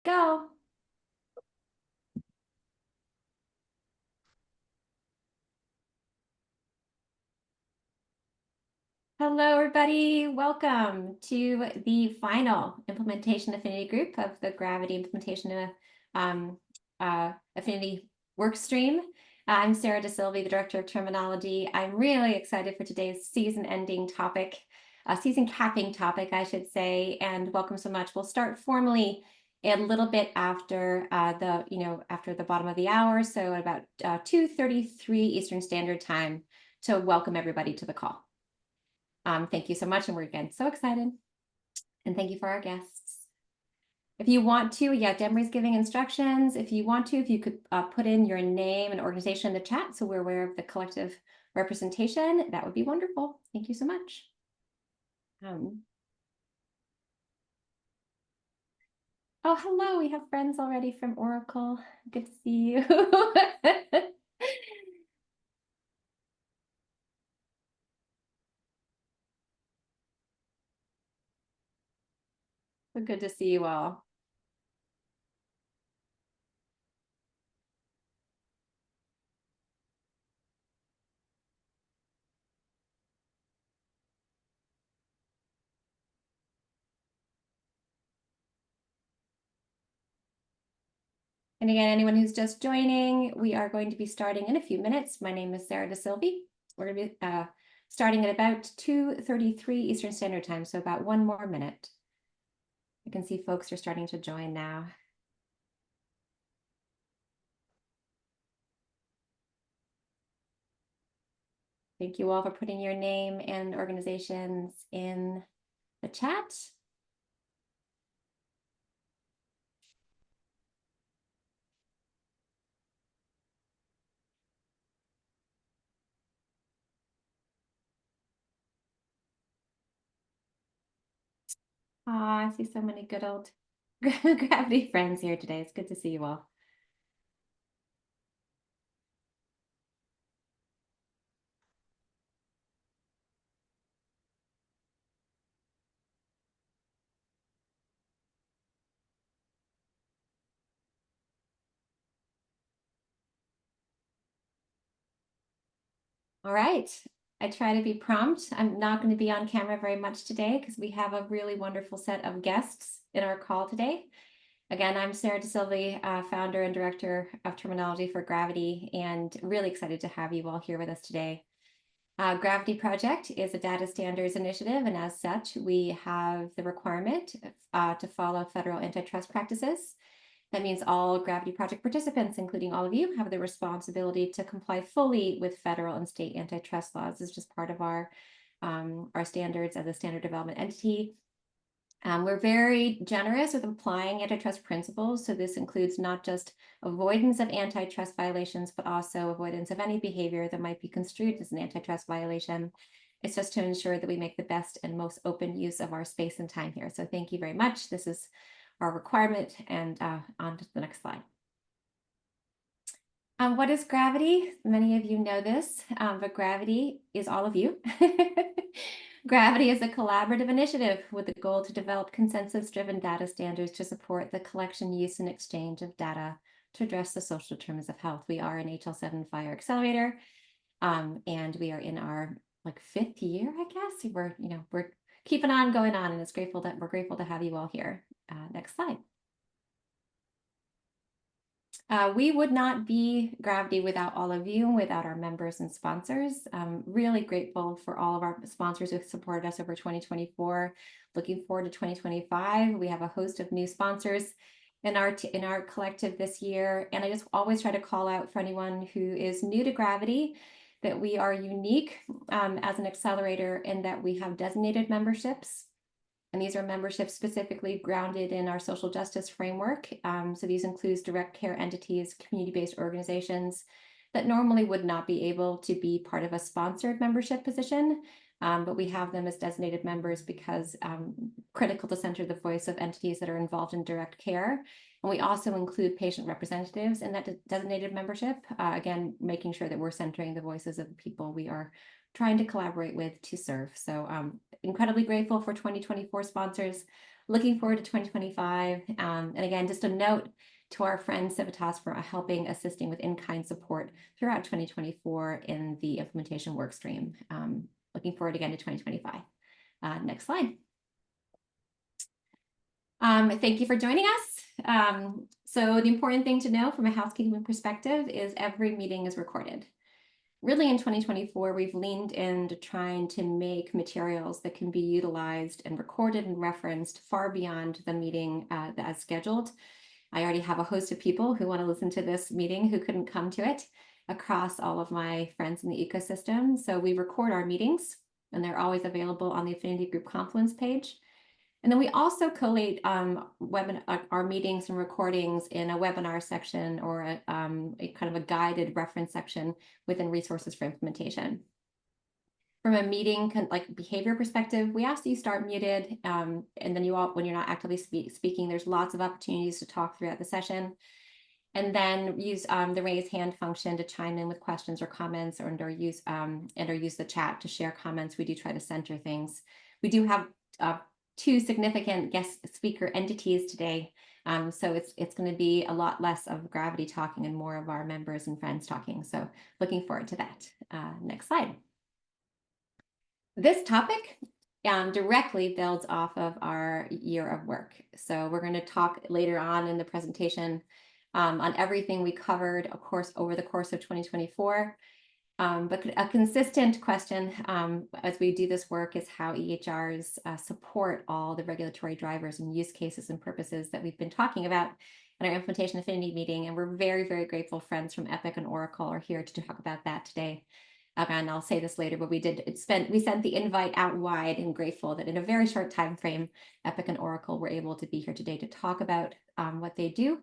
Go. Hello, everybody. Welcome to the final implementation affinity group of the Gravity implementation um, affinity work stream. I'm Sarah DeSilva, the Director of Terminology. I'm really excited for today's season-ending topic, season capping topic, I should say, and welcome so much. We'll start formally a little bit after after the bottom of the hour, so at about 2:33 Eastern Standard Time, to welcome everybody to the call. Thank you so much, and we're again so excited. And thank you for our guests. If you want to, yeah, Demery's giving instructions. If you want to, if you could put in your name and organization in the chat so we're aware of the collective representation, that would be wonderful. Thank you so much. Oh, hello, we have friends already from Oracle. Good to see you. Good to see you all. And again, anyone who's just joining, we are going to be starting in a few minutes. My name is Sarah DeSilva. We're going to be starting at about 2:33 Eastern Standard Time, so about one more minute. I can see folks are starting to join now. Thank you all for putting your name and organizations in the chat. I see so many good old Gravity friends here today. It's good to see you all. All right. I try to be prompt. I'm not going to be on camera very much today because we have a really wonderful set of guests in our call today. Again, I'm Sarah DeSilva, founder and director of terminology for Gravity, and really excited to have you all here with us today. Gravity Project is a data standards initiative, and as such, we have the requirement to follow federal antitrust practices. That means all Gravity Project participants, including all of you, have the responsibility to comply fully with federal and state antitrust laws. This is just part of our standards as a standard development entity. We're very generous with applying antitrust principles. So this includes not just avoidance of antitrust violations, but also avoidance of any behavior that might be construed as an antitrust violation. It's just to ensure that we make the best and most open use of our space and time here. So thank you very much. This is our requirement, and on to the next slide. What is Gravity? Many of you know this, but Gravity is all of you. Gravity is a collaborative initiative with the goal to develop consensus-driven data standards to support the collection, use, and exchange of data to address the social determinants of health. We are an HL7 Fire Accelerator, and we are in our fifth year, I guess. We're keeping on going on, and we're grateful to have you all here. Next slide. We would not be Gravity without all of you, without our members and sponsors. Really grateful for all of our sponsors who supported us over 2024. Looking forward to 2025. We have a host of new sponsors in our collective this year. And I just always try to call out for anyone who is new to Gravity that we are unique as an accelerator in that we have designated memberships. And these are memberships specifically grounded in our social justice framework. So these include direct care entities, community-based organizations that normally would not be able to be part of a sponsored membership position, but we have them as designated members because critical to center the voice of entities that are involved in direct care. And we also include patient representatives in that designated membership, again, making sure that we're centering the voices of the people we are trying to collaborate with to serve. So incredibly grateful for 2024 sponsors. looking forward to 2025. And again, just a note to our friend Civitas for assisting with in-kind support throughout 2024 in the implementation workstream. Looking forward again to 2025. Next slide. Thank you for joining us. So the important thing to know from a housekeeping perspective is every meeting is recorded. Really in 2024, we've leaned into trying to make materials that can be utilized and recorded and referenced far beyond the meeting as scheduled. I already have a host of people who want to listen to this meeting who couldn't come to it across all of my friends in the ecosystem. So we record our meetings and they're always available on the Affinity Group Confluence page. And then we also collate our meetings and recordings in a webinar section or a kind of a guided reference section within resources for implementation. From a meeting like behavior perspective, we ask that you start muted, and then when you're not actively speaking, there's lots of opportunities to talk throughout the session. And then use the raise hand function to chime in with questions or comments, or use the chat to share comments. We do try to center things. We do have two significant guest speaker entities today, so it's going to be a lot less of gravity talking and more of our members and friends talking. So looking forward to that. Next slide. This topic directly builds off of our year of work. So we're going to talk later on in the presentation on everything we covered, of course, over the course of 2024. But a consistent question as we do this work is how EHRs support all the regulatory drivers and use cases and purposes that we've been talking about in our implementation affinity meeting. And we're very, very grateful friends from Epic and Oracle are here to talk about that today. And I'll say this later, but we sent the invite out wide and grateful that in a very short time frame, Epic and Oracle were able to be here today to talk about what they do.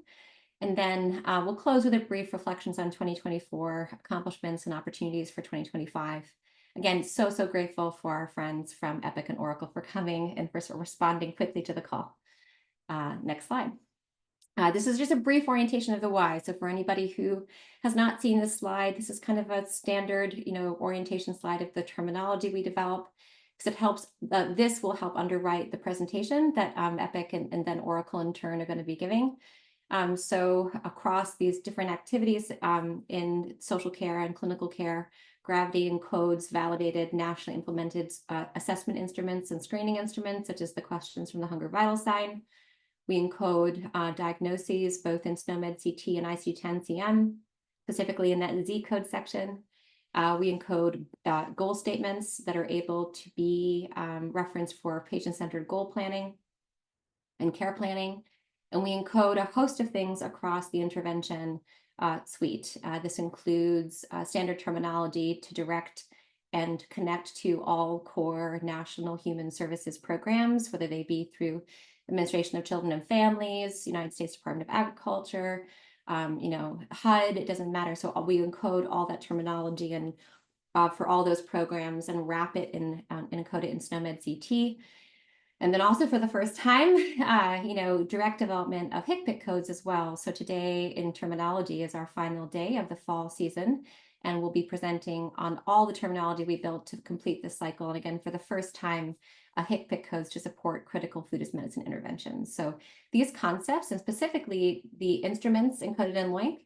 And then we'll close with a brief reflections on 2024 accomplishments and opportunities for 2025. Again, so grateful for our friends from Epic and Oracle for coming and for responding quickly to the call. Next slide. This is just a brief orientation of the why. So for anybody who has not seen this slide, this is kind of a standard, orientation slide of the terminology we develop, because it helps. This will help underwrite the presentation that Epic and then Oracle in turn are going to be giving. So across these different activities in social care and clinical care, Gravity encodes validated, nationally implemented assessment instruments and screening instruments, such as the questions from the Hunger Vital Sign. We encode diagnoses both in SNOMED CT and ICD-10-CM, specifically in that Z code section. We encode goal statements that are able to be referenced for patient-centered goal planning and care planning. And we encode a host of things across the intervention suite. This includes standard terminology to direct and connect to all core national human services programs, whether they be through Administration of Children and Families, United States Department of Agriculture, HUD, it doesn't matter. So we encode all that terminology and for all those programs and wrap it and encode it in SNOMED CT. And then also for the first time, direct development of HCPCS codes as well. So today in terminology is our final day of the fall season, and we'll be presenting on all the terminology we built to complete this cycle. And again, for the first time, HCPCS codes to support critical food as medicine interventions. So these concepts, and specifically the instruments encoded in LOINC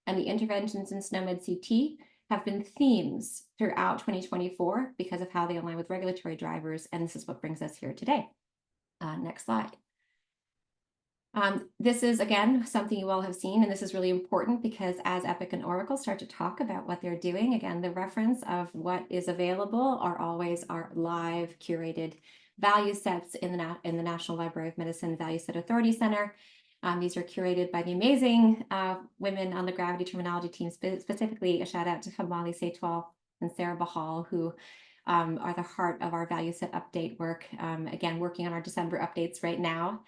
and the interventions in SNOMED CT, have been themes throughout 2024 because of how they align with regulatory drivers, and this is what brings us here today. Next slide. This is, again, something you all have seen, and this is really important because as Epic and Oracle start to talk about what they're doing, again, the reference of what is available are always our live curated value sets in the National Library of Medicine Value Set Authority Center. These are curated by the amazing women on the Gravity Terminology team, specifically a shout out to Kamali Saitwal and Sarah Bahal, who are the heart of our value set update work. Again, working on our December updates right now.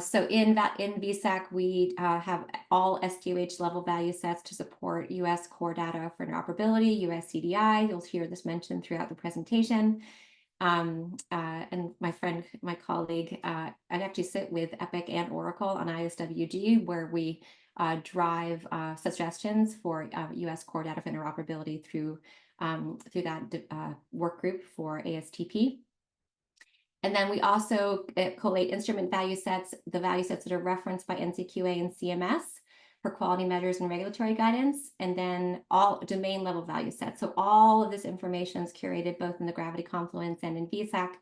So in VSAC, we have all SDOH level value sets to support US core data for interoperability, US CDI. You'll hear this mentioned throughout the presentation. And my colleague, I actually sit with Epic and Oracle on ISWG, where we drive suggestions for US core data for interoperability through that work group for ASTP. And then we also collate instrument value sets, the value sets that are referenced by NCQA and CMS for quality measures and regulatory guidance, and then all domain level value sets. So all of this information is curated both in the Gravity Confluence and in VSAC.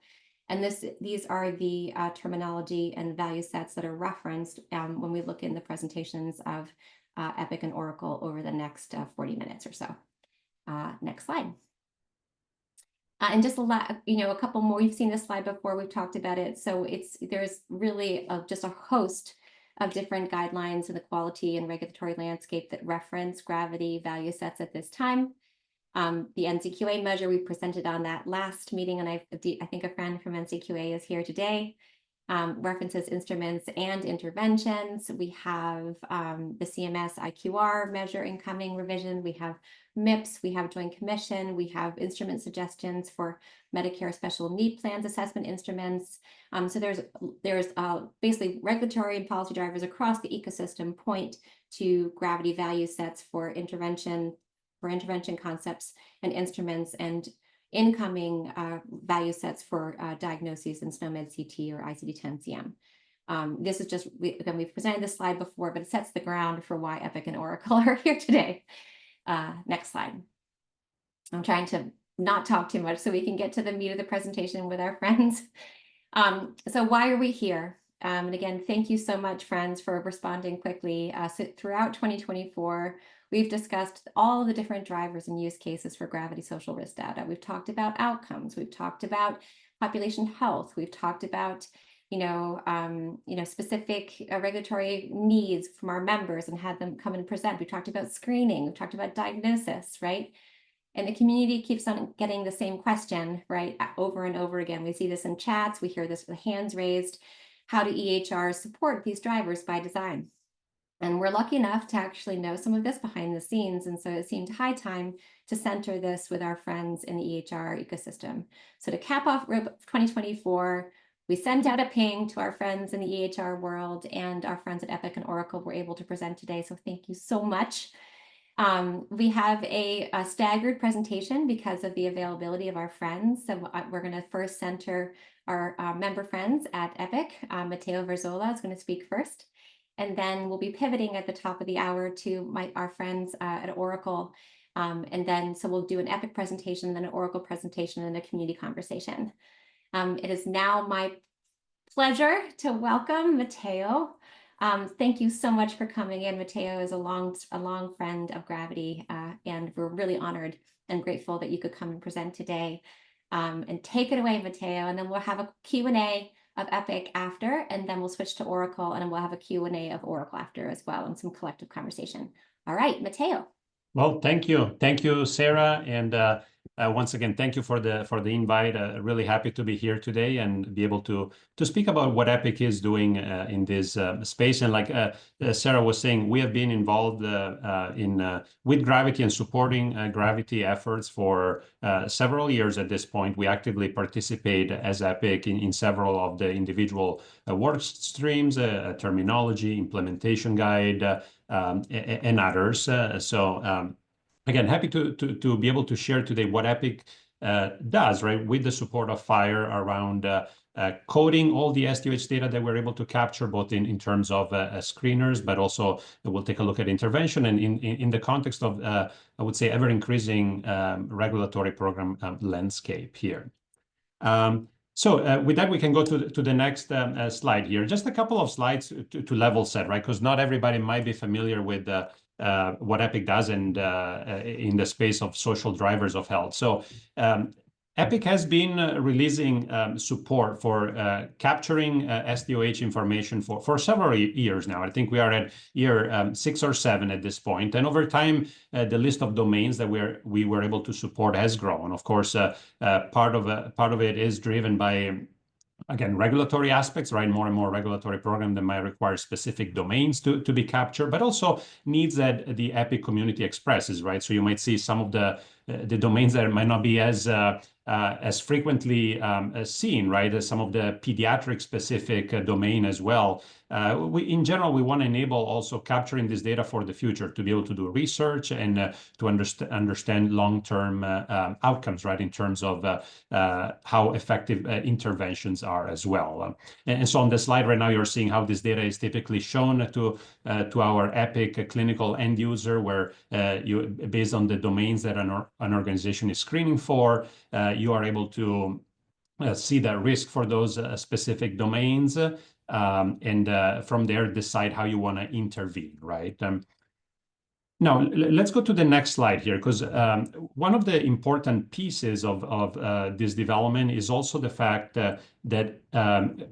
And these are the terminology and value sets that are referenced when we look in the presentations of Epic and Oracle over the next 40 minutes or so. Next slide. And just a couple more. We've seen this slide before. We've talked about it. So there's really just a host of different guidelines in the quality and regulatory landscape that reference gravity value sets at this time. The NCQA measure we presented on that last meeting, and I think a friend from NCQA is here today. References instruments and interventions. We have the CMS IQR measure incoming revision. We have MIPS, we have Joint Commission, we have instrument suggestions for Medicare special need plans assessment instruments. So there's basically regulatory and policy drivers across the ecosystem point to gravity value sets for intervention concepts and instruments, and incoming value sets for diagnoses in SNOMED CT or ICD-10-CM. This is just, again, we've presented this slide before, but it sets the ground for why Epic and Oracle are here today. Next slide. I'm trying to not talk too much so we can get to the meat of the presentation with our friends. So why are we here? And again, thank you so much, friends, for responding quickly. So throughout 2024, we've discussed all the different drivers and use cases for gravity social risk data. We've talked about outcomes. We've talked about population health. We've talked about, specific regulatory needs from our members and had them come and present. We've talked about screening. We've talked about diagnosis, right? And the community keeps on getting the same question, right, over and over again. We see this in chats. We hear this with hands raised. How do EHRs support these drivers by design? And we're lucky enough to actually know some of this behind the scenes. And so it seemed high time to center this with our friends in the EHR ecosystem. So to cap off 2024, we sent out a ping to our friends in the EHR world, and our friends at Epic and Oracle were able to present today. So thank you so much. We have a staggered presentation because of the availability of our friends. So we're going to first center our member friends at Epic. Matteo Verzola is going to speak first. And then we'll be pivoting at the top of the hour to our friends at Oracle. And then so we'll do an Epic presentation, then an Oracle presentation, and a community conversation. It is now my pleasure to welcome Matteo. Thank you so much for coming in. Matteo is a long friend of Gravity, and we're really honored and grateful that you could come and present today. And take it away, Matteo, and then we'll have a Q&A of Epic after, and then we'll switch to Oracle, and then we'll have a Q&A of Oracle after as well, and some collective conversation. All right, Matteo. Well, thank you, Sarah, and once again, thank you for the invite. Really happy to be here today and be able to speak about what Epic is doing in this space. And like Sarah was saying, we have been involved with Gravity and supporting Gravity efforts for several years at this point. We actively participate as Epic in several of the individual work streams, terminology, implementation guide, and others. Again, happy to be able to share today what Epic does, right, with the support of FHIR around coding all the SDOH data that we're able to capture, both in terms of screeners, but also we'll take a look at intervention and in the context of, I would say, ever-increasing regulatory program landscape here. So with that, we can go to the next slide here. Just a couple of slides to level set, right? Because not everybody might be familiar with what Epic does and in the space of social drivers of health. So Epic has been releasing support for capturing SDOH information for several years now. I think we are at year 6 or 7 at this point. And over time, the list of domains that we were able to support has grown. Of course, part of it is driven by, again, regulatory aspects, right? More and more regulatory programs that might require specific domains to be captured, but also needs that the Epic community expresses, right? So you might see some of the domains that might not be as as frequently as seen, right, as some of the pediatric specific domain as well. In general, we want to enable also capturing this data for the future to be able to do research and to understand long-term outcomes, right, in terms of how effective interventions are as well. And so on the slide right now, you're seeing how this data is typically shown to our Epic clinical end user, where based on the domains that an organization is screening for, you are able to see the risk for those specific domains, and from there decide how you want to intervene, right? Now, let's go to the next slide here, because one of the important pieces of this development is also the fact that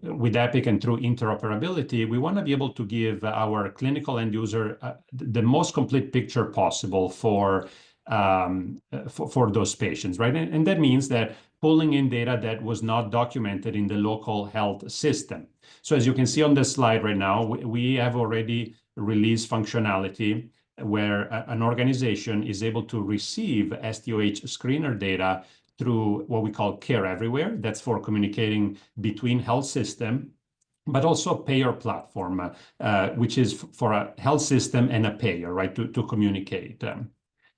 with Epic and through interoperability, we want to be able to give our clinical end user the most complete picture possible for those patients, right? And that means that pulling in data that was not documented in the local health system. So as you can see on the slide right now, we have already released functionality where an organization is able to receive SDOH screener data through what we call Care Everywhere. That's for communicating between health system, but also payer platform, which is for a health system and a payer, right, to communicate.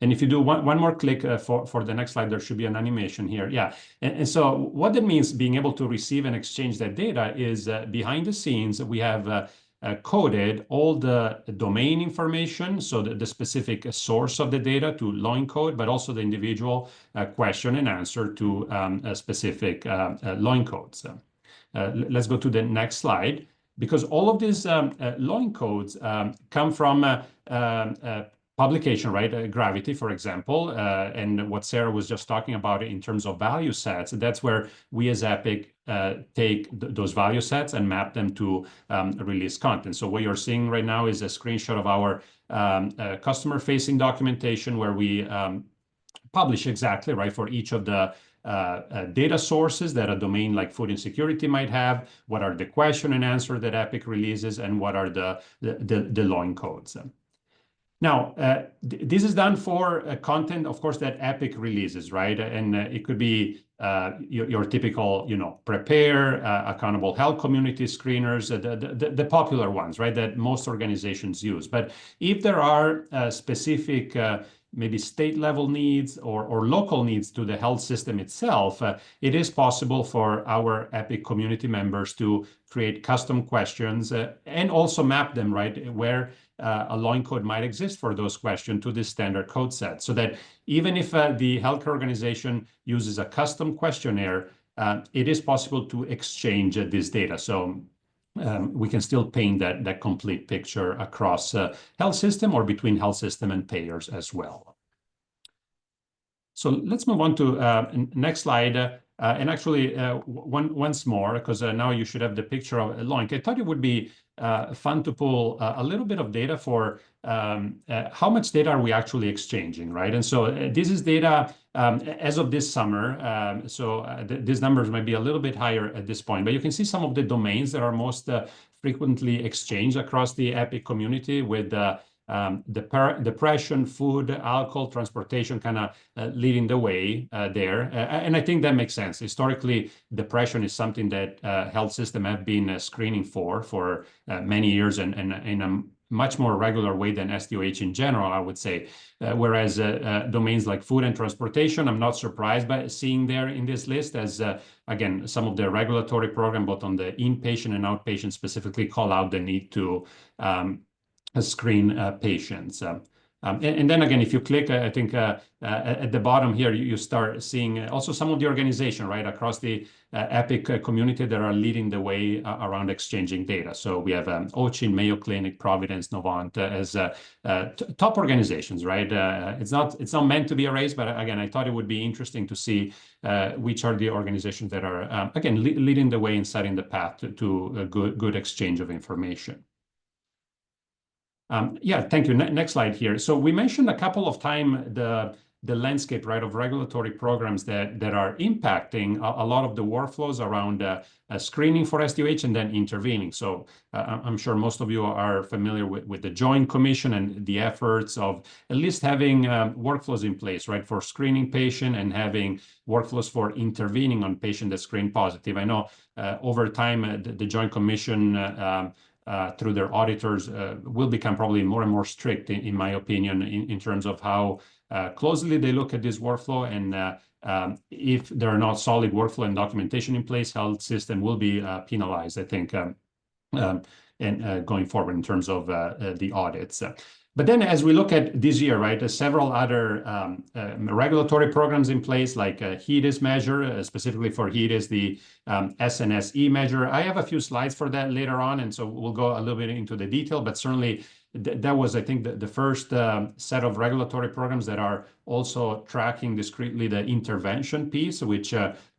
And if you do one more click for the next slide, there should be an animation here. Yeah. And so what that means, being able to receive and exchange that data, is behind the scenes, we have coded all the domain information, so the specific source of the data to line code, but also the individual question and answer to specific line codes. Let's go to the next slide, because all of these line codes come from publication, right? Gravity, for example, and what Sarah was just talking about in terms of value sets. That's where we as Epic take those value sets and map them to release content. So what you're seeing right now is a screenshot of our customer-facing documentation, where we publish exactly, right, for each of the data sources that a domain like food insecurity might have, what are the question and answer that Epic releases, and what are the line codes. Now, this is done for content, of course, that Epic releases, right? And it could be your typical, prepare, accountable health community screeners, the popular ones, right, that most organizations use. But if there are specific maybe state level needs or local needs to the health system itself, it is possible for our Epic community members to create custom questions and also map them, right, where a line code might exist for those questions to this standard code set, so that even if the healthcare organization uses a custom questionnaire, it is possible to exchange this data. So we can still paint that complete picture across health system or between health system and payers as well. So let's move on to next slide. And actually, once more, because now you should have the picture of a link. I thought it would be fun to pull a little bit of data for how much data are we actually exchanging, right? And so this is data as of this summer. These numbers might be a little bit higher at this point, but you can see some of the domains that are most frequently exchanged across the Epic community, with depression, food, alcohol, transportation kind of leading the way there. And I think that makes sense. Historically, depression is something that health system have been screening for many years, and in a much more regular way than SDOH in general, I would say. Whereas domains like food and transportation, I'm not surprised by seeing there in this list, as again, some of the regulatory program, both on the inpatient and outpatient, specifically call out the need to screen patients. And then again, if you click, I think at the bottom here, you start seeing also some of the organization, right, across the Epic community that are leading the way around exchanging data. So we have Ochin, Mayo Clinic, Providence, Novant as top organizations, right? It's not meant to be a race, but again, I thought it would be interesting to see which are the organizations that are, again, leading the way and setting the path to a good exchange of information. Yeah, thank you. Next slide here. So we mentioned a couple of times the the landscape, right, of regulatory programs that are impacting a lot of the workflows around screening for SDOH and then intervening. So I'm sure most of you are familiar with the Joint Commission and the efforts of at least having workflows in place, right, for screening patient and having workflows for intervening on patient that screen positive. I know over time the Joint Commission through their auditors will become probably more and more strict, in my opinion, in terms of how closely they look at this workflow. And if there are not solid workflow and documentation in place, health system will be penalized, I think, and going forward in terms of the audits. But then as we look at this year, right, several other regulatory programs in place, like HEDIS measure, specifically for HEDIS, the SNSE measure. I have a few slides for that later on, and so we'll go a little bit into the detail, but certainly that was, I think, the first set of regulatory programs that are also tracking discretely the intervention piece, which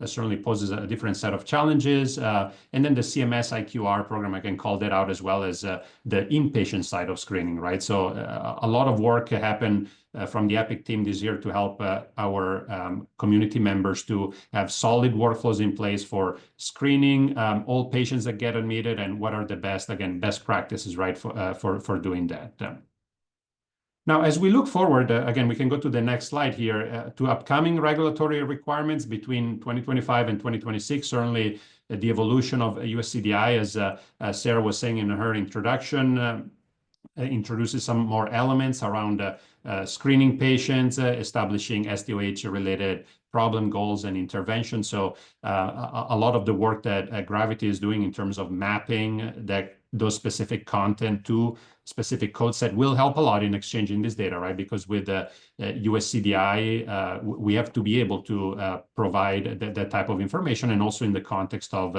certainly poses a different set of challenges. And then the CMS IQR program, I can call that out, as well as the inpatient side of screening, right? So a lot of work happened from the EPIC team this year to help our community members to have solid workflows in place for screening all patients that get admitted, and what are the best practices, right, for doing that. Now, as we look forward, again, we can go to the next slide here, to upcoming regulatory requirements between 2025 and 2026. Certainly, the evolution of USCDI, as Sarah was saying in her introduction, introduces some more elements around screening patients, establishing SDOH-related problem goals and intervention. So a lot of the work that Gravity is doing in terms of mapping those specific content to specific code set will help a lot in exchanging this data, right? Because with USCDI, we have to be able to provide that type of information, and also in the context of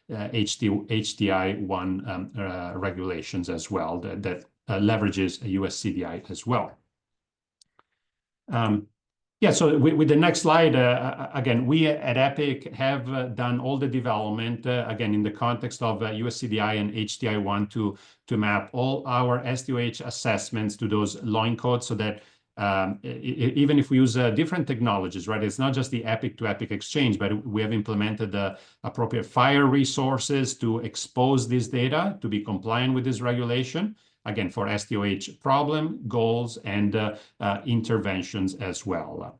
HTI-1 regulations as well, that leverages USCDI as well. Yeah, so with the next slide, again, we at EPIC have done all the development, again, in the context of USCDI and HTI-1 to map all our SDOH assessments to those line codes, so that even if we use different technologies, right, it's not just the EPIC to EPIC exchange, but we have implemented the appropriate FHIR resources to expose this data to be compliant with this regulation, again, for SDOH problem, goals, and interventions as well.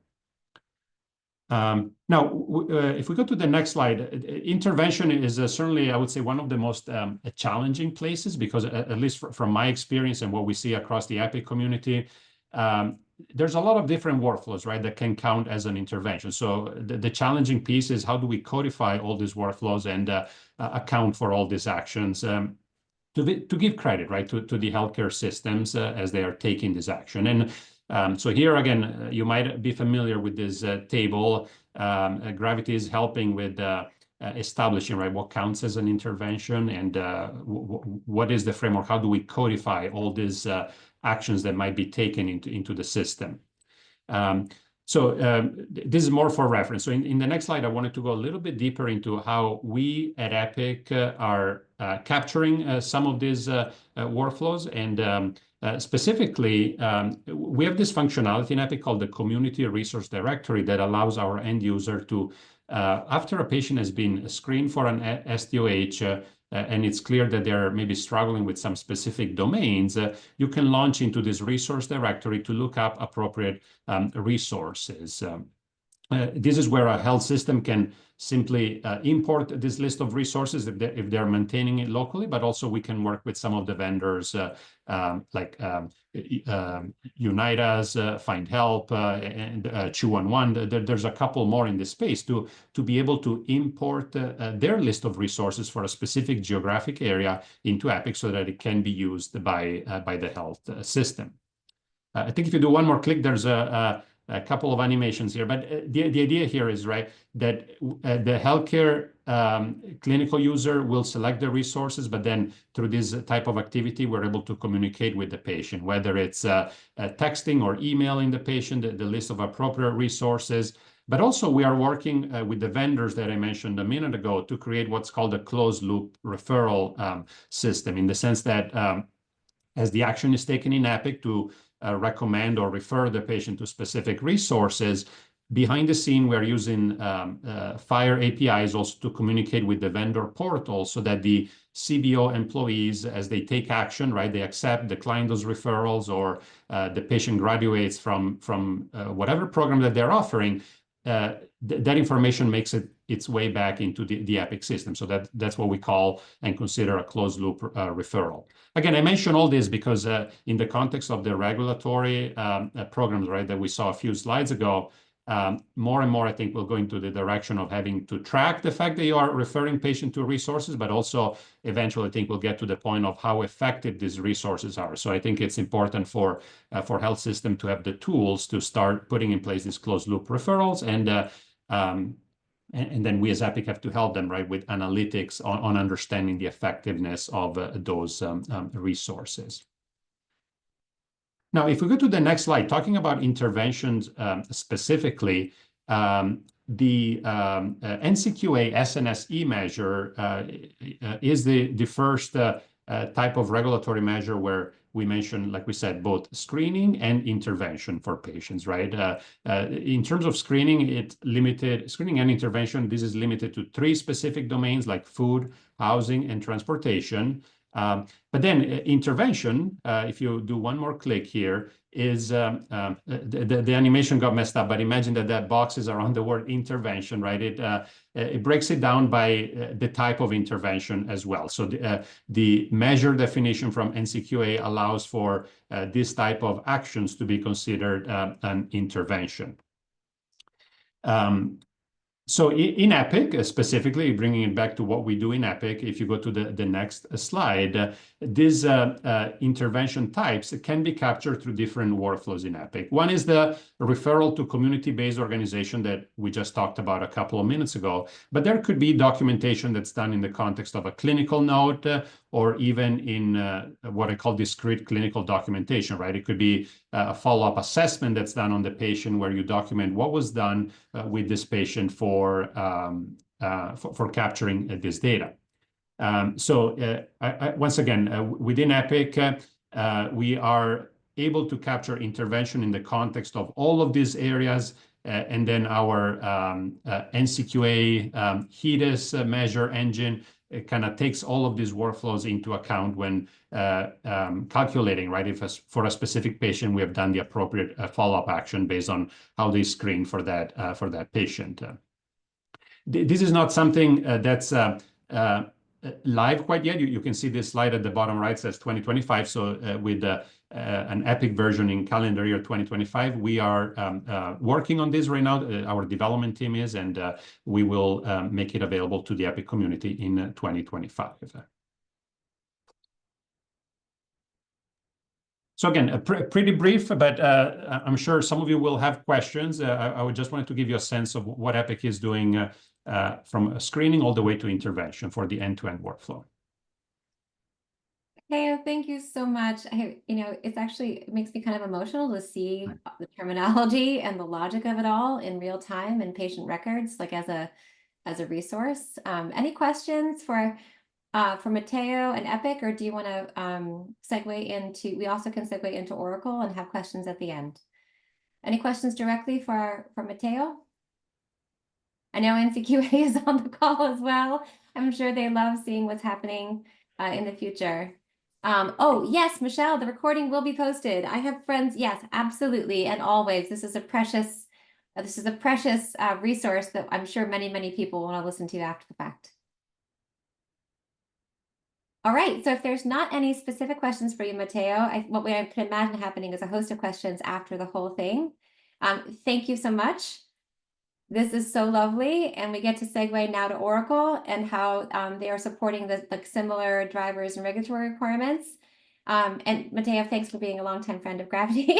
Now, if we go to the next slide, intervention is certainly, I would say, one of the most challenging places, because at least from my experience and what we see across the EPIC community, there's a lot of different workflows, right, that can count as an intervention. So the challenging piece is, how do we codify all these workflows and account for all these actions? To give credit, right, to the healthcare systems as they are taking this action. And so here again, you might be familiar with this table. Gravity is helping with establishing, right, what counts as an intervention, and what is the framework? How do we codify all these actions that might be taken into the system? So this is more for reference. So in the next slide, I wanted to go a little bit deeper into how we at EPIC are capturing some of these workflows. And specifically, we have this functionality in EPIC called the Community Resource Directory that allows our end user to, after a patient has been screened for an SDOH, and it's clear that they're maybe struggling with some specific domains, you can launch into this resource directory to look up appropriate resources. This is where a health system can simply import this list of resources if they're maintaining it locally, but also we can work with some of the vendors like Unitas, Find Help, and 211. There's a couple more in this space to be able to import their list of resources for a specific geographic area into EPIC, so that it can be used by the health system. I think if you do one more click, there's a couple of animations here, but the idea here is, right, that the healthcare clinical user will select the resources, but then through this type of activity, we're able to communicate with the patient, whether it's texting or emailing the patient the list of appropriate resources. But also we are working with the vendors that I mentioned a minute ago to create what's called a closed loop referral system, in the sense that as the action is taken in Epic to recommend or refer the patient to specific resources, behind the scene, we're using Fire APIs also to communicate with the vendor portal so that the CBO employees, as they take action, right, they accept, decline those referrals, or the patient graduates from whatever program that they're offering, that information makes its way back into the Epic system. So that's what we call and consider a closed loop referral. Again, I mention all this because in the context of the regulatory programs, right, that we saw a few slides ago, more and more, I think we'll go into the direction of having to track the fact that you are referring patient to resources, but also eventually I think we'll get to the point of how effective these resources are. So I think it's important for health system to have the tools to start putting in place these closed loop referrals, and then we as Epic have to help them, right, with analytics on understanding the effectiveness of those resources. Now, if we go to the next slide, talking about interventions specifically, the NCQA SNSE measure is the first type of regulatory measure where we mentioned, like we said, both screening and intervention for patients, right? In terms of screening, screening and intervention, this is limited to 3 specific domains like food, housing, and transportation. But then intervention, if you do one more click here, is the animation got messed up, but imagine that box is around the word intervention, right? It breaks it down by the type of intervention as well. So the measure definition from NCQA allows for this type of actions to be considered an intervention. So in Epic, specifically bringing it back to what we do in Epic, if you go to the next slide, these intervention types can be captured through different workflows in Epic. One is the referral to community-based organization that we just talked about a couple of minutes ago, but there could be documentation that's done in the context of a clinical note or even in what I call discrete clinical documentation, right? It could be a follow-up assessment that's done on the patient where you document what was done with this patient for capturing this data. Once again, within Epic, we are able to capture intervention in the context of all of these areas, and then our NCQA HEDIS measure engine kind of takes all of these workflows into account when calculating, right? If for a specific patient, we have done the appropriate follow-up action based on how they screen for that patient. This is not something that's live quite yet. You can see this slide at the bottom right says 2025. So with an Epic version in calendar year 2025, we are working on this right now. Our development team is, and we will make it available to the Epic community in 2025. So again, pretty brief, but I'm sure some of you will have questions. I would just wanted to give you a sense of what Epic is doing from screening all the way to intervention for the end-to-end workflow. Hey, thank you so much. It makes me kind of emotional to see the terminology and the logic of it all in real time in patient records, like as a resource. Any questions for Matteo and Epic, or do you want to segue into? We also can segue into Oracle and have questions at the end. Any questions directly for Matteo? I know NCQA is on the call as well. I'm sure they love seeing what's happening in the future. Oh, yes, Michelle, the recording will be posted. I have friends. Yes, absolutely. And always, this is a precious resource that I'm sure many, many people want to listen to after the fact. All right. So if there's not any specific questions for you, Matteo, what I can imagine happening is a host of questions after the whole thing. Thank you so much. This is so lovely, and we get to segue now to Oracle and how they are supporting the similar drivers and regulatory requirements. And Matteo, thanks for being a longtime friend of Gravity.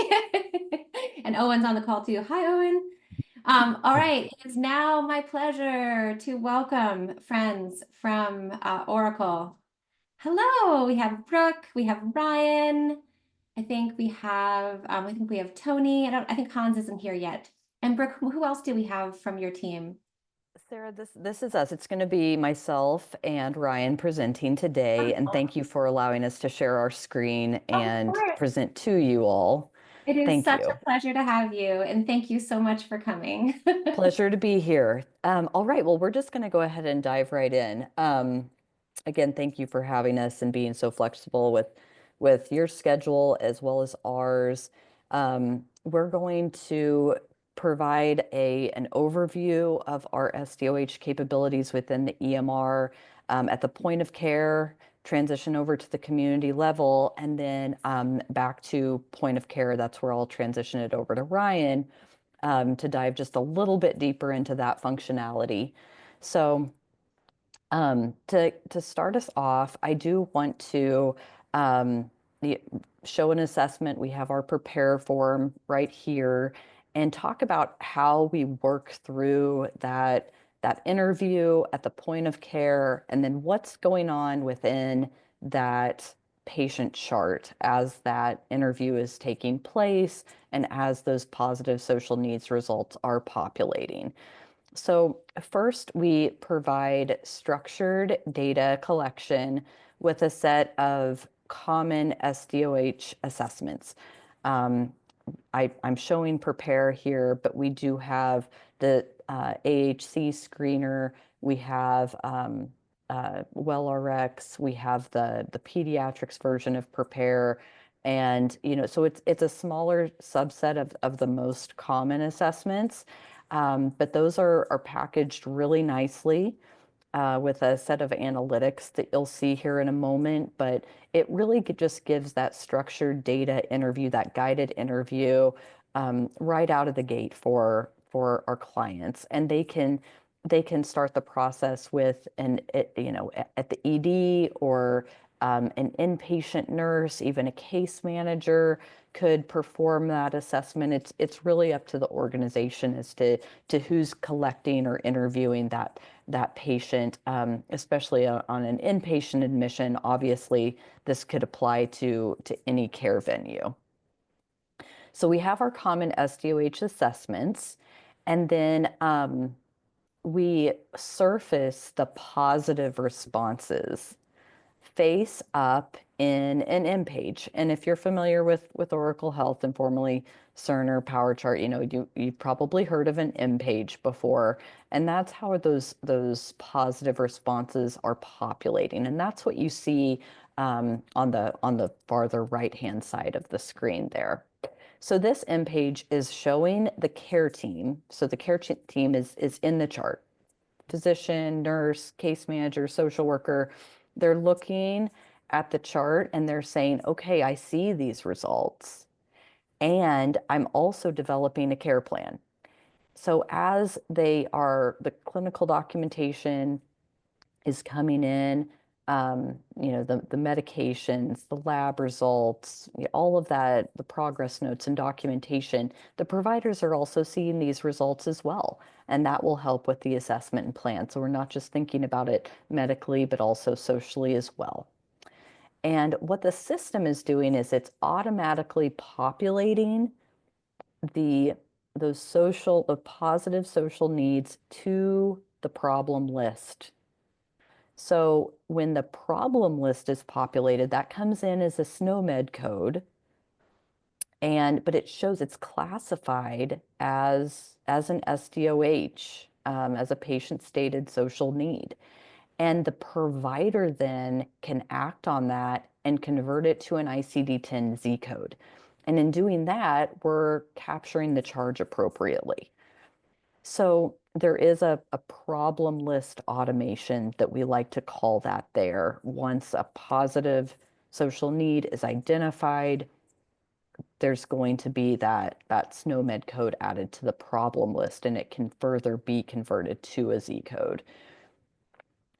And Owen's on the call too. Hi, Owen. All right, it is now my pleasure to welcome friends from Oracle. Hello, we have Brooke, we have Ryan. I think we have Tony. I think Hans isn't here yet. And Brooke, who else do we have from your team? Sarah, this is us. It's going to be myself and Ryan presenting today, and thank you for allowing us to share our screen Of and course. present to you all. It is Thank such you. a pleasure to have you, and thank you so much for coming. Pleasure to be here. All right, well, we're just going to go ahead and dive right in. Again, thank you for having us and being so flexible with your schedule as well as ours. We're going to provide an overview of our SDOH capabilities within the EMR at the point of care, transition over to the community level, and then back to point of care. That's where I'll transition it over to Ryan to dive just a little bit deeper into that functionality. So to start us off, I do want to um, show an assessment. We have our prepare form right here, and talk about how we work through that interview at the point of care, and then what's going on within that patient chart as that interview is taking place and as those positive social needs results are populating. So first, we provide structured data collection with a set of common SDOH assessments. Um, I'm showing prepare here, but we do have the AHC screener. We have WellRx. We have the pediatrics version of prepare. And, so it's a smaller subset of the most common assessments. But those are packaged really nicely with a set of analytics that you'll see here in a moment. But it really just gives that structured data interview, that guided interview, right out of the gate for our clients, and they can start the process with at the ED or an inpatient nurse, even a case manager could perform that assessment. It's really up to the organization as to who's collecting or interviewing that patient, especially on an inpatient admission. Obviously, this could apply to any care venue. So we have our common SDOH assessments, and then we surface the positive responses face up in an M page. And if you're familiar with Oracle Health and formerly Cerner PowerChart, you've probably heard of an M page before. And that's how those positive responses are populating. And that's what you see on the farther right-hand side of the screen there. So this M page is showing the care team. So the care team is in the chart. Physician, nurse, case manager, social worker. They're looking at the chart and they're saying, okay, I see these results, and I'm also developing a care plan. So as the clinical documentation is coming in, the medications, the lab results, all of that, the progress notes and documentation, the providers are also seeing these results as well. And that will help with the assessment and plan. So we're not just thinking about it medically, but also socially as well. And what the system is doing is it's automatically populating the the positive social needs to the problem list. So when the problem list is populated, that comes in as a SNOMED code, but it shows it's classified as an SDOH, as a patient-stated social need. And the provider then can act on that and convert it to an ICD-10 Z code. And in doing that, we're capturing the charge appropriately. So there is a problem list automation that we like to call that there. Once a positive social need is identified, there's going to be that SNOMED code added to the problem list, and it can further be converted to a Z code.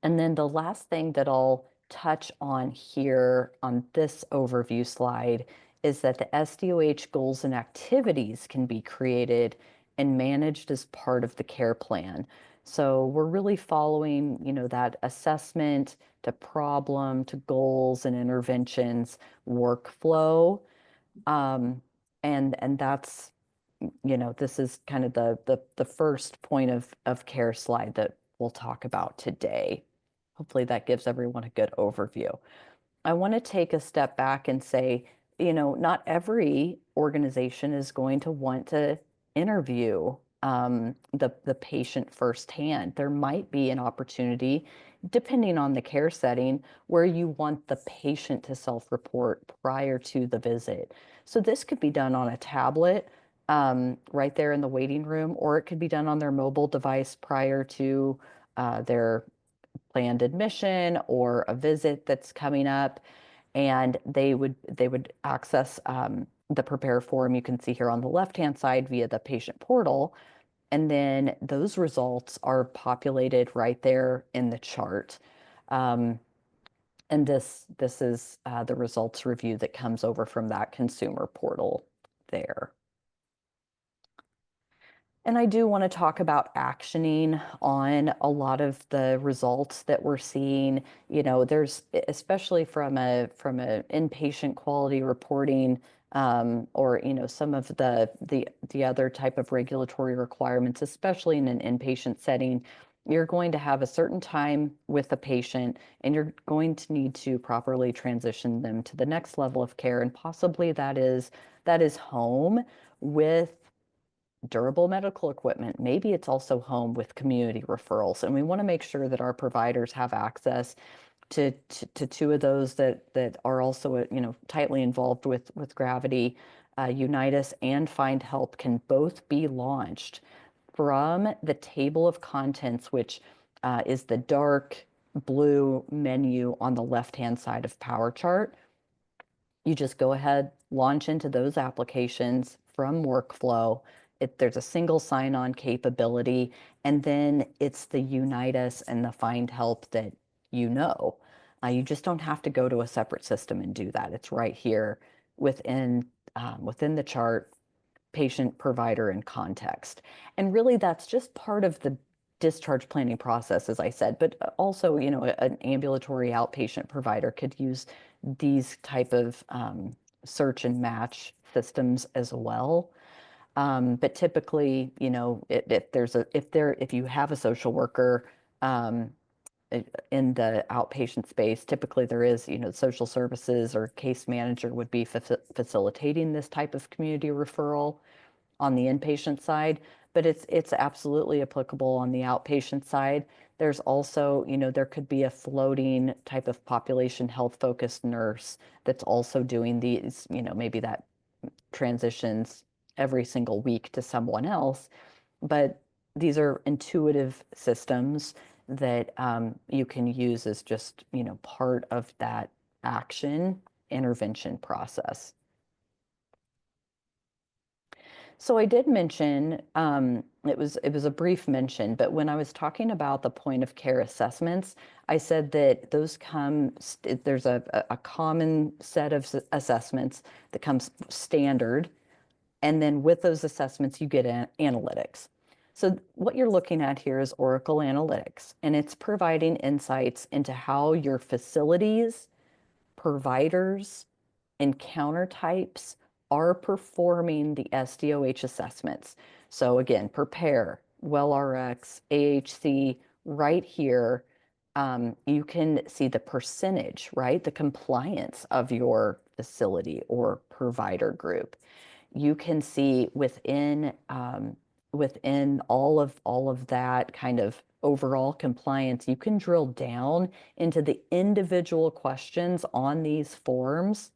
And then the last thing that I'll touch on here on this overview slide is that the SDOH goals and activities can be created and managed as part of the care plan. So we're really following, that assessment to problem to goals and interventions workflow. And that's this is kind of the first point of care slide that we'll talk about today. Hopefully that gives everyone a good overview. I want to take a step back and say, not every organization is going to want to interview the patient firsthand. There might be an opportunity, depending on the care setting, where you want the patient to self-report prior to the visit. So this could be done on a tablet right there in the waiting room, or it could be done on their mobile device prior to their planned admission or a visit that's coming up, and they would access the prepare form you can see here on the left-hand side via the patient portal, and then those results are populated right there in the chart. And this is the results review that comes over from that consumer portal there. And I do want to talk about actioning on a lot of the results that we're seeing. There's, especially from an inpatient quality reporting, or some of the other type of regulatory requirements, especially in an inpatient setting. You're going to have a certain time with the patient, and you're going to need to properly transition them to the next level of care, and possibly that is home with durable medical equipment. Maybe it's also home with community referrals. And we want to make sure that our providers have access to two of those that are also, tightly involved with Gravity. Unitas and Find Help can both be launched from the table of contents, which is the dark blue menu on the left-hand side of Power Chart. You just go ahead, launch into those applications from workflow. There's a single sign-on capability, and then it's the Unitas and the Find Help that you just don't have to go to a separate system and do that. It's right here within the chart, patient, provider, and context. And really, that's just part of the discharge planning process, as I said, but also, an ambulatory outpatient provider could use these type of search and match systems as well. But typically, if you have a social worker in the outpatient space, typically there is, social services or case manager would be facilitating this type of community referral on the inpatient side, but it's absolutely applicable on the outpatient side. There's also, there could be a floating type of population health focused nurse that's also doing these, maybe that transitions every single week to someone else. But these are intuitive systems that you can use as just, part of that action intervention process. So I did mention, it was a brief mention, but when I was talking about the point of care assessments, I said that those there's a common set of assessments that comes standard, and then with those assessments, you get analytics. So what you're looking at here is Oracle Analytics, and it's providing insights into how your facilities, providers, and counter types are performing the SDOH assessments. So again, Prepare, WellRx, AHC, right here, you can see the percentage, right? The compliance of your facility or provider group. You can see within all of that kind of overall compliance, you can drill down into the individual questions on these forms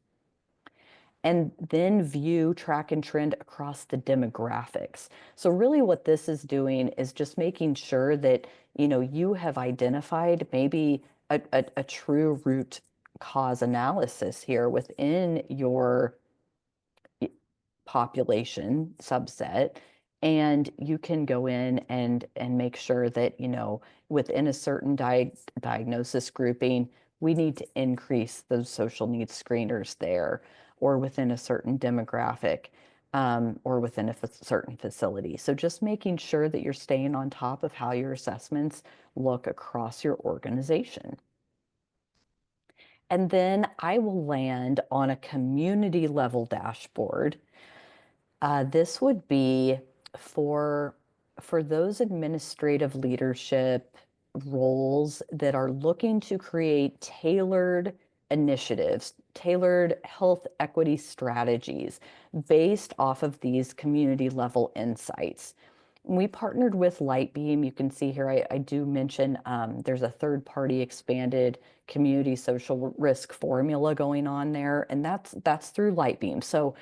and then view, track, and trend across the demographics. So really what this is doing is just making sure that, you have identified maybe a true root cause analysis here within your population subset, and you can go in and make sure that, within a certain diagnosis grouping, we need to increase those social needs screeners there, or within a certain demographic, or within a certain facility. So just making sure that you're staying on top of how your assessments look across your organization. And then I will land on a community level dashboard. This would be for those administrative leadership roles that are looking to create tailored initiatives, tailored health equity strategies based off of these community level insights. We partnered with Lightbeam. You can see here, I do mention there's a third party expanded community social risk formula going on there, and that's through Lightbeam. So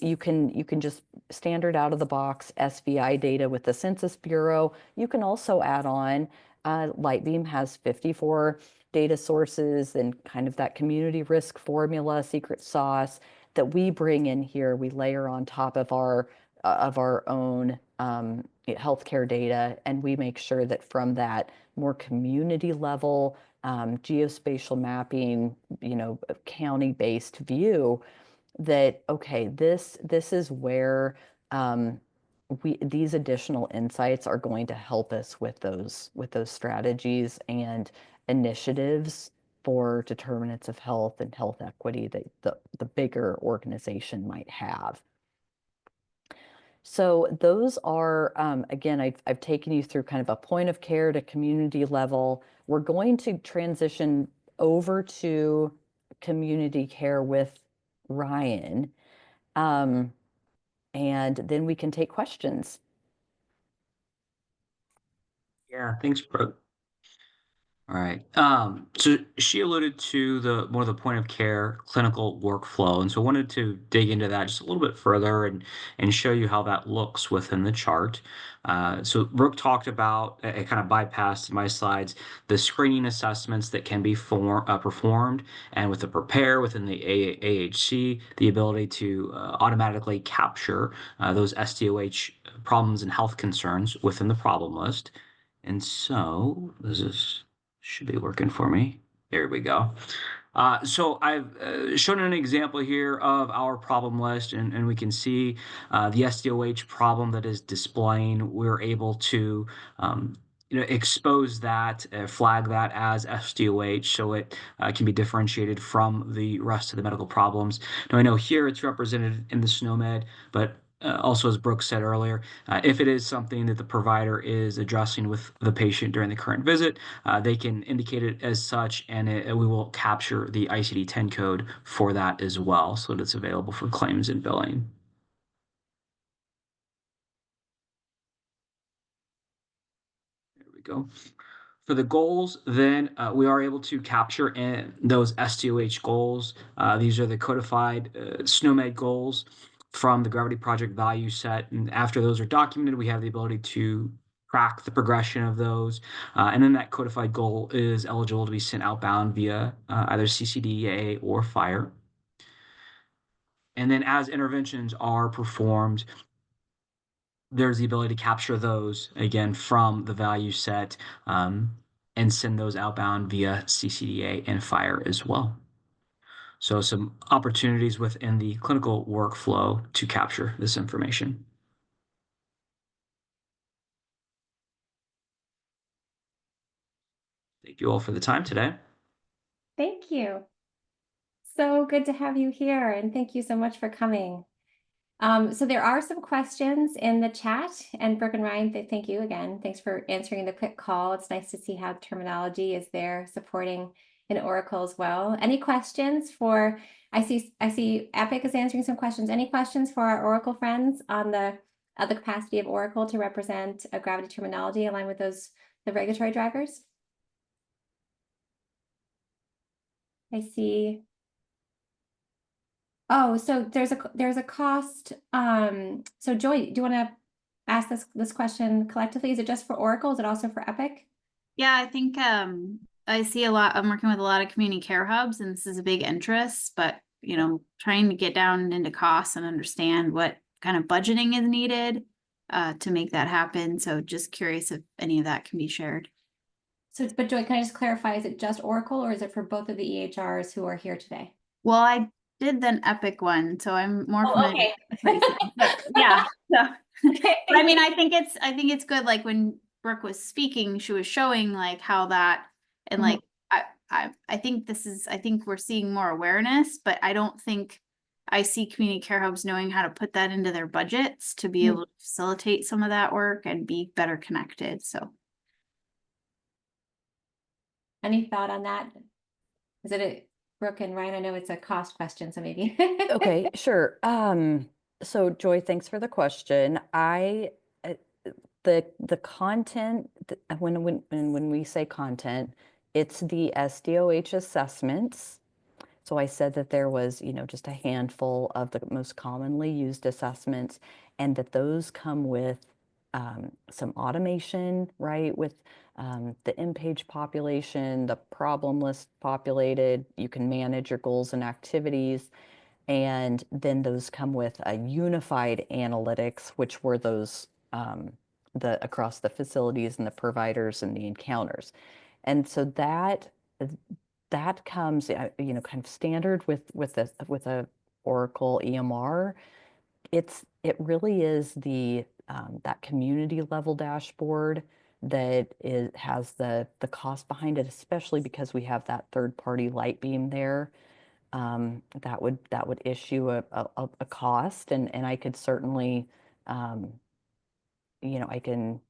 you can just standard out of the box SVI data with the Census Bureau. You can also add on, Lightbeam has 54 data sources and kind of that community risk formula, secret sauce that we bring in here. We layer on top of our own healthcare data, and we make sure that from that more community level geospatial mapping, county-based view, that okay, this is where these additional insights are going to help us with those strategies and initiatives for determinants of health and health equity that the bigger organization might have. So those are, again, I've taken you through kind of a point of care to community level. We're going to transition over to community care with Ryan, and then we can take questions. Yeah, thanks, Brooke. All right. So she alluded to the more of the point of care clinical workflow, and so I wanted to dig into that just a little bit further and show you how that looks within the chart. So Brooke talked about, it kind of bypassed my slides, the screening assessments that can be performed, and with the prepare within the AHC, the ability to automatically capture those SDOH problems and health concerns within the problem list. And so this should be working for me. There we go. So I've shown an example here of our problem list, and we can see the SDOH problem that is displaying. We're able to expose that, flag that as SDOH, so it can be differentiated from the rest of the medical problems. Now I know here it's represented in the SNOMED, but also, as Brooke said earlier, if it is something that the provider is addressing with the patient during the current visit, they can indicate it as such, and we will capture the ICD-10 code for that as well, so that it's available for claims and billing. There we go. For the goals, then we are able to capture in those SDOH goals. These are the codified SNOMED goals from the Gravity Project value set. And after those are documented, we have the ability to track the progression of those. And then that codified goal is eligible to be sent outbound via either CCDA or FHIR. And then as interventions are performed, there's the ability to capture those again from the value set and send those outbound via CCDA and FHIR as well. So some opportunities within the clinical workflow to capture this information. Thank you all for the time today. Thank you. So good to have you here, and thank you so much for coming. So there are some questions in the chat, and Brooke and Ryan, thank you again. Thanks for answering the quick call. It's nice to see how terminology is there supporting in Oracle as well. Any questions for, I see Epic is answering some questions. Any questions for our Oracle friends on the capacity of Oracle to represent a gravity terminology aligned with the regulatory drivers? I see. Oh, so there's a cost. So Joy, do you want to ask this question collectively? Is it just for Oracle? Is it also for Epic? Yeah, I think I see a lot. I'm working with a lot of community care hubs, and this is a big interest, but trying to get down into costs and understand what kind of budgeting is needed to make that happen. So just curious if any of that can be shared. So, but Joy, can I just clarify, is it just Oracle or is it for both of the EHRs who are here today? Well, I did the Epic one, so I'm more familiar with okay. but yeah. So I mean, I think it's good. Like when Brooke was speaking, she was showing like how that, and like I think we're seeing more awareness, but I don't think I see community care hubs knowing how to put that into their budgets to be Mm. able to facilitate some of that work and be better connected, so. Any thought on that? Is it a, Brooke and Ryan, I know it's a cost question, so maybe. Okay, sure. So Joy, thanks for the question. Uh, the content when we say content, it's the SDOH assessments. So I said that there was, just a handful of the most commonly used assessments, and that those come with some automation, right? With the in-page population, the problem list populated, you can manage your goals and activities. And then those come with a unified analytics, which were those the across the facilities and the providers and the encounters. And so that comes, kind of standard with a Oracle EMR. It really is the that community level dashboard that has the cost behind it, especially because we have that third party Lightbeam there. That would issue a cost, and I could certainly, I can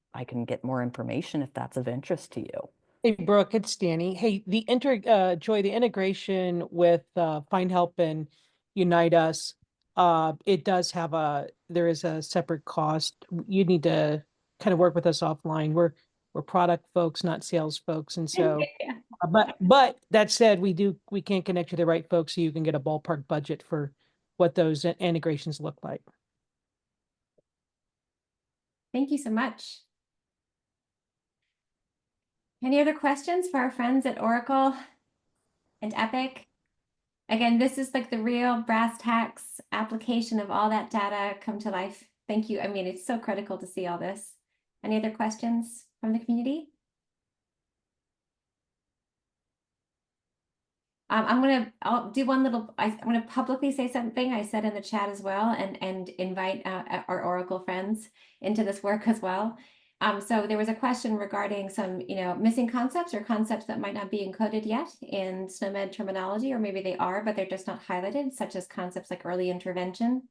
get more information if that's of interest to you. Hey, Brooke, it's Danny. Hey, Joy, the integration with Find Help and Unite Us, it does have there is a separate cost. You need to kind of work with us offline. We're product folks, not sales folks, and so. Yeah. But that said, we can connect you to the right folks so you can get a ballpark budget for what those integrations look like. Thank you so much. Any other questions for our friends at Oracle and Epic? Again, this is like the real brass tacks application of all that data come to life. Thank you. I mean, it's so critical to see all this. Any other questions from the community? I'll do one little, I'm gonna publicly say something I said in the chat as well, and invite our Oracle friends into this work as well. So there was a question regarding some, missing concepts or concepts that might not be encoded yet in SNOMED terminology, or maybe they are, but they're just not highlighted, such as concepts like early intervention.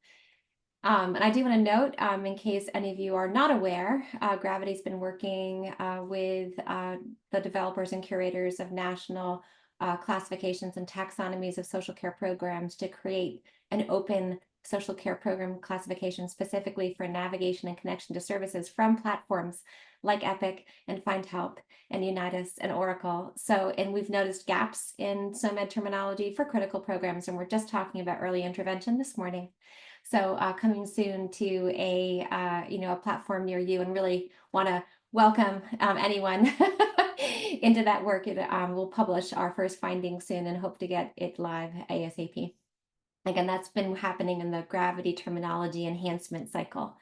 And I do want to note, in case any of you are not aware, Gravity's been working with the developers and curators of national classifications and taxonomies of social care programs to create an open social care program classification specifically for navigation and connection to services from platforms like Epic and Find Help and Unite Us and Oracle. So, and we've noticed gaps in SOMED terminology for critical programs, and we're just talking about early intervention this morning. So coming soon to a platform near you, and really want to welcome anyone into that work. We'll publish our first findings soon and hope to get it live ASAP. Again, that's been happening in the Gravity terminology enhancement cycle.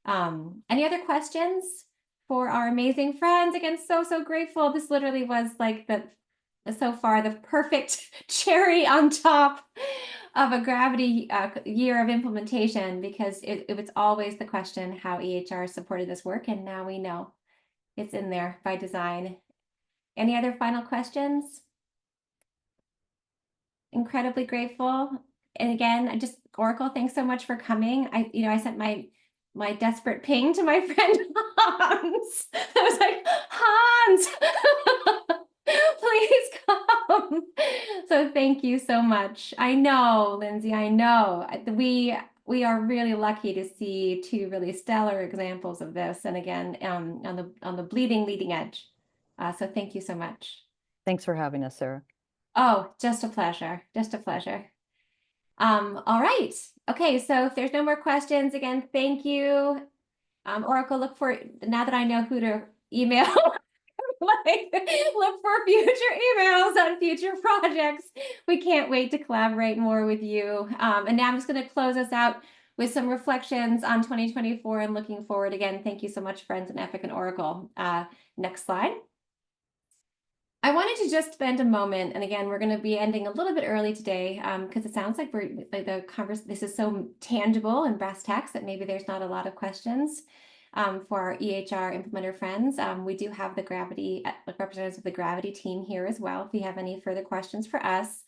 Any other questions for our amazing friends? Again, so grateful. This literally was like so far the perfect cherry on top of a Gravity year of implementation, because it was always the question how EHR supported this work, and now we know it's in there by design. Any other final questions? Incredibly grateful. And again, Oracle, thanks so much for coming. I sent my desperate ping to my friend Hans. I was like, Hans, please come. So thank you so much. I know, Lindsay, I know. We are really lucky to see two really stellar examples of this. And again, on the bleeding leading edge. So thank you so much. Thanks for having us, Sarah. Oh, just a pleasure. Just a pleasure. All right. Okay, so if there's no more questions, again, thank you. Oracle, now that I know who to email, look for future emails on future projects. We can't wait to collaborate more with you. And now I'm just going to close us out with some reflections on 2024 and looking forward. Again, thank you so much, friends in Epic and Oracle. Next slide. I wanted to just spend a moment, and again, we're going to be ending a little bit early today because it sounds like this is so tangible and brass tacks that maybe there's not a lot of questions for our EHR implementer friends. We do have the representatives of the Gravity team here as well if you have any further questions for us.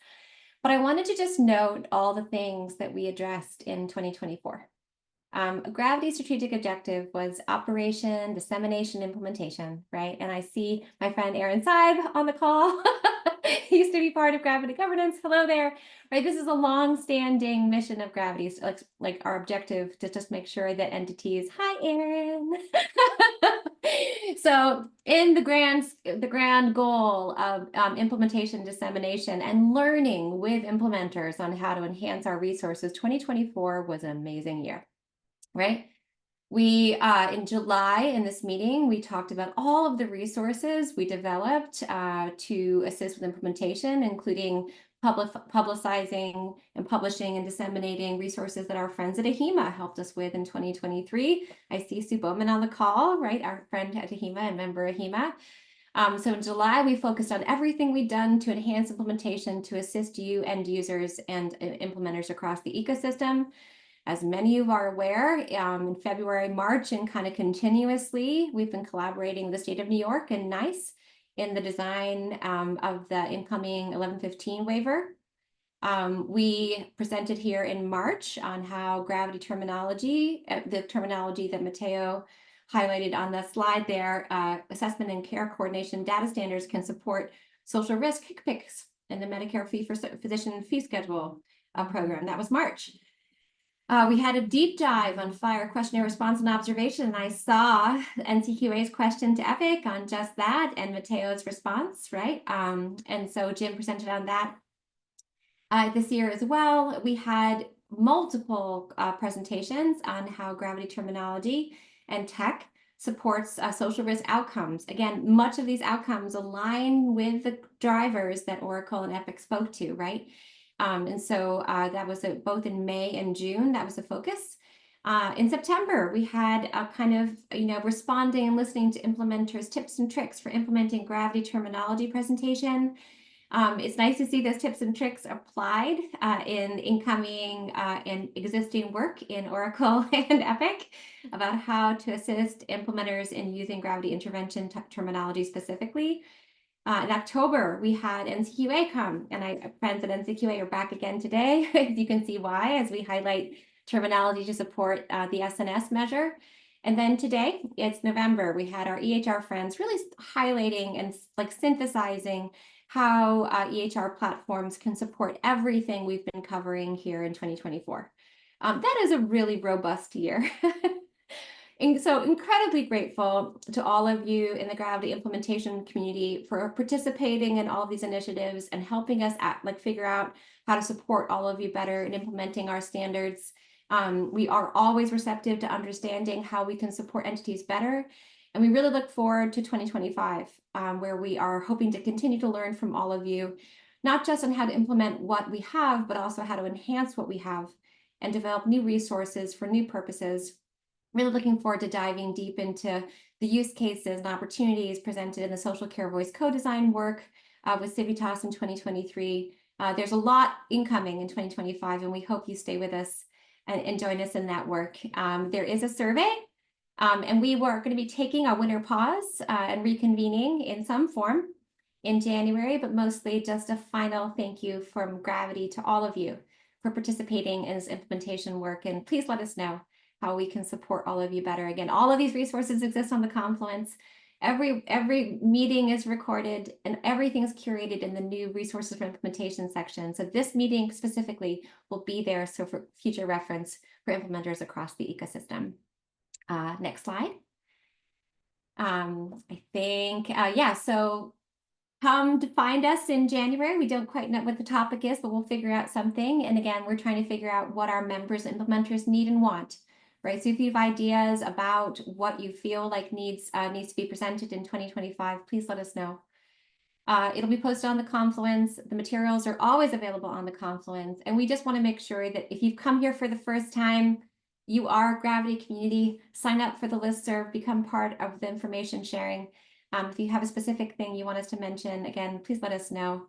But I wanted to just note all the things that we addressed in 2024. Gravity strategic objective was operation, dissemination, implementation, right? And I see my friend Aaron Seib on the call. He used to be part of Gravity Governance. Hello there, right? This is a long-standing mission of Gravity, so like our objective to just make sure that entities. Hi, Aaron. So in the grand goal of implementation, dissemination, and learning with implementers on how to enhance our resources, 2024 was an amazing year. Right? We, in July, in this meeting, we talked about all of the resources we developed to assist with implementation, including publicizing and publishing and disseminating resources that our friends at AHIMA helped us with in 2023. I see Sue Bowman on the call, right? Our friend at AHIMA and member AHIMA. So in July, we focused on everything we'd done to enhance implementation to assist you end users and implementers across the ecosystem. As many of you are aware, in February, March, and kind of continuously, we've been collaborating with the state of New York and NICE in the design of the incoming 1115 waiver. We presented here in March on how gravity terminology, the terminology that Matteo highlighted on the slide there, assessment and care coordination data standards can support social risk picks in the Medicare physician fee schedule program. That was March. We had a deep dive on fire questionnaire response and observation, and I saw NCQA's question to Epic on just that and Matteo's response, right? And so Jim presented on that this year as well. We had multiple presentations on how gravity terminology and tech supports social risk outcomes. Again, much of these outcomes align with the drivers that Oracle and Epic spoke to, right? And so that was both in May and June, that was the focus. In September, we had a kind of, responding and listening to implementers' tips and tricks for implementing gravity terminology presentation. It's nice to see those tips and tricks applied in incoming and existing work in Oracle and Epic about how to assist implementers in using gravity intervention terminology specifically. In October, we had NCQA come, and friends at NCQA are back again today. As you can see why, as we highlight terminology to support the SNS measure. And then today, it's November, we had our EHR friends really highlighting and synthesizing how EHR platforms can support everything we've been covering here in 2024. That is a really robust year. And so incredibly grateful to all of you in the Gravity implementation community for participating in all of these initiatives and helping us figure out how to support all of you better in implementing our standards. We are always receptive to understanding how we can support entities better. And we really look forward to 2025, where we are hoping to continue to learn from all of you, not just on how to implement what we have, but also how to enhance what we have and develop new resources for new purposes. Really looking forward to diving deep into the use cases and opportunities presented in the social care voice co-design work with Civitas in 2023. There's a lot incoming in 2025, and we hope you stay with us and join us in that work. There is a survey, and we were going to be taking a winter pause and reconvening in some form in January, but mostly just a final thank you from Gravity to all of you for participating in this implementation work. And please let us know how we can support all of you better. Again, all of these resources exist on the Confluence. Every meeting is recorded and everything's curated in the new resources for implementation section. So this meeting specifically will be there, so for future reference for implementers across the ecosystem. Next slide. I think, so come to find us in January. We don't quite know what the topic is, but we'll figure out something. And again, we're trying to figure out what our members and implementers need and want. Right, so if you have ideas about what you feel like needs to be presented in 2025, please let us know. It'll be posted on the Confluence. The materials are always available on the Confluence, and we just want to make sure that if you've come here for the first time, you are a Gravity community, sign up for the listserv, become part of the information sharing. If you have a specific thing you want us to mention, again, please let us know.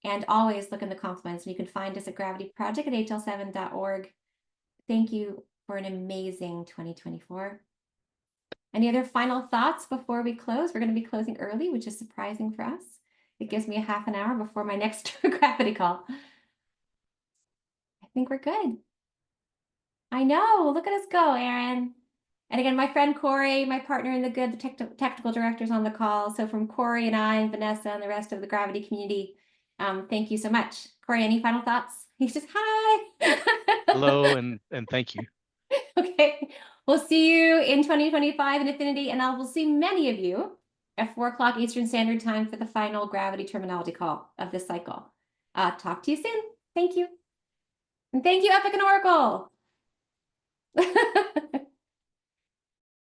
And always look in the Confluence. You can find us at gravityproject@hl7.org. Thank you for an amazing 2024. Any other final thoughts before we close? We're going to be closing early, which is surprising for us. It gives me a half an hour before my next Gravity call. think we're good. I know. Look at us go, Aaron. And again, my friend Corey, my partner in the good, the technical directors on the call. So from Corey and I and Vanessa and the rest of the Gravity community, thank you so much. Corey, any final thoughts? He's just hi. Hello and thank you. Okay, we'll see you in 2025 in Affinity, and I will see many of you at 4 o'clock Eastern Standard Time for the final Gravity terminology call of this cycle. Talk to you soon. Thank you. And thank you, Epic and Oracle.